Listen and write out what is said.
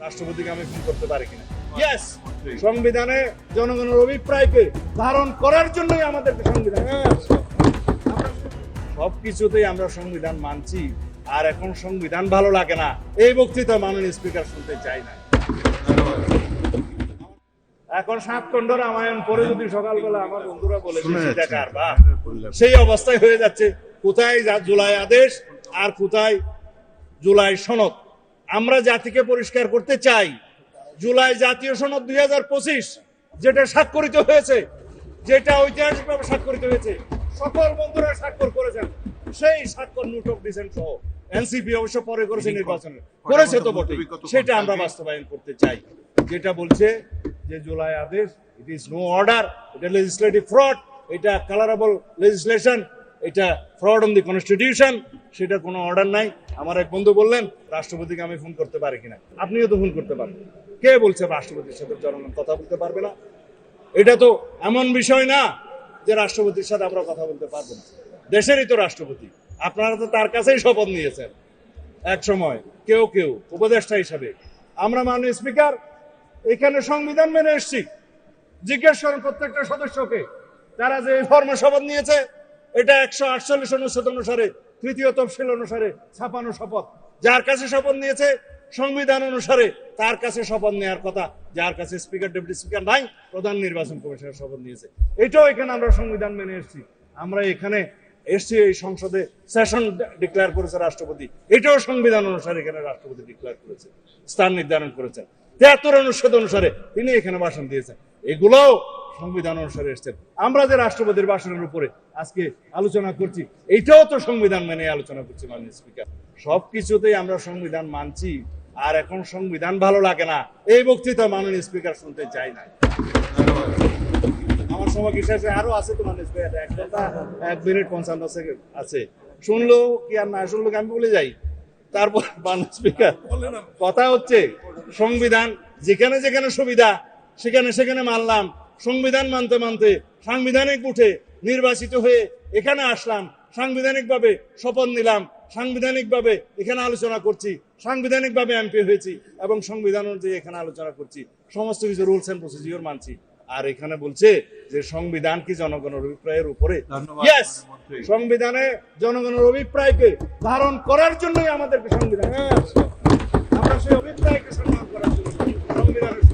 রাষ্ট্রপতিকে আমি ফোন করতে পারি কিনা? ইয়েস, সংবিধানে জনগণের অভিপ্রায়কে ধারণ করার জন্যই আমাদেরকে সংবিধান। সবকিছুতেই আমরা সংবিধান মানছি, আর এখন সংবিধান ভালো লাগে না এই বক্তৃতা মাননীয় স্পিকার শুনতে চাই না। এখন 7 খণ্ড রামায়ণ পরে যদি সকালবেলা আমার বন্ধুরা বলে দেখার বা সেই অবস্থায় হয়ে যাচ্ছে, কোথায় জুলাই আদেশ আর কোথায় জুলাই সনদ। আমরা জাতিকে পরিষ্কার করতে চাই, জুলাই জাতীয় সনদ 2025 যেটা স্বাক্ষরিত হয়েছে, যেটা ঐতিহাসিকভাবে স্বাক্ষরিত হয়েছে, সকল বন্ধুরা স্বাক্ষর করেছেন, সেই স্বাক্ষর নোট অফ ডিসেন্ট সহ এনসিপি অবশ্য পরে করেছে, নির্বাচনে করেছে তো বটে, সেটা আমরা বাস্তবায়ন করতে চাই। যেটা বলছে যে জুলাই আদেশ ইট ইজ নো অর্ডার, এটা লেজিসলেটিভ ফ্রড, এটা কালারেবল লেজিসলেশন, এটা ফ্রড অন দি কনস্টিটিউশন, সেটা কোনো অর্ডার নাই। আমার এক বন্ধু বললেন রাষ্ট্রপতিকে আমি ফোন করতে পারি কিনা? আপনিও তো ফোন করতে পারবেন। কে বলছে রাষ্ট্রপতির সাথে জনগণ কথা বলতে পারবে না? এটা তো এমন বিষয় না যে রাষ্ট্রপতির সাথে আমরা কথা বলতে পারবো না। দেশেরই তো রাষ্ট্রপতি, আপনারা তো তার কাছেই শপথ নিয়েছেন এক সময়, কেউ কেউ উপদেষ্টা হিসাবে। আমরা মাননীয় স্পিকার এখানে সংবিধান মেনে এসেছি। জিজ্ঞেস করেন প্রত্যেকটা সদস্যকে, তারা যে ফর্মে শপথ নিয়েছে, এটা 148 অনুচ্ছেদ অনুসারে, 3য় তফসিল অনুসারে ছাপানো শপথ। যার কাছে শপথ নিয়েছে সংবিধান অনুসারে, তার কাছে শপথ নেওয়ার কথা। যার কাছে স্পিকার, ডেপুটি স্পিকার নাই, প্রধান নির্বাচন কমিশনের শপথ নিয়েছে। এটাও এখানে আমরা সংবিধান মেনে এসেছি। আমরা এখানে এসছি, এই সংসদে সেশন ডিক্লেয়ার করেছে রাষ্ট্রপতি, এটাও সংবিধান অনুসারে এখানে রাষ্ট্রপতি ডিক্লেয়ার করেছে, স্থান নির্ধারণ করেছেন। 73 অনুচ্ছেদ অনুসারে তিনি এখানে ভাষণ দিয়েছেন, এগুলোও সংবিধান অনুসারে এসেছেন। আমরা যে রাষ্ট্রপতির ভাষণের উপরে আজকে আলোচনা করছি, এইটাও তো সংবিধান মেনে আলোচনা করছি মাননীয় স্পিকার। সবকিছুতেই আমরা সংবিধান মানছি, আর এখন সংবিধান ভালো লাগে না এই বক্তৃতা মাননীয় স্পিকার শুনতে চাই না। আমার সময় কি শেষে? আরো আছে তো মাননীয় স্পিকার, 1 ঘন্টা 1 মিনিট 55 সেকেন্ড আছে। শুনলো কি আর না শুনলো কি আমি বলে যাই। তারপর মাননীয় স্পিকার, কথা হচ্ছে সংবিধান যেখানে যেখানে সুবিধা সেখানে সেখানে মানলাম। সংবিধান মানতে মানতে সাংবিধানিক উঠে নির্বাচিত হয়ে এখানে আসলাম, সাংবিধানিক ভাবে শপথ নিলাম, সাংবিধানিক ভাবে এখানে আলোচনা করছি, সাংবিধানিক ভাবে এমপি হয়েছি এবং সংবিধান অনুযায়ী এখানে আলোচনা করছি, সমস্ত কিছু রুলস এন্ড প্রসিডিওর মানছি। আর এখানে বলছে যে সংবিধান কি জনগণের অভিপ্রায়ের উপরে? ইয়েস, সংবিধানে জনগণের অভিপ্রায়কে ধারণ করার জন্যই আমাদেরকে সংবিধান। আমরা সেই অভিপ্রায়কে সম্মান করার জন্য সংবিধানের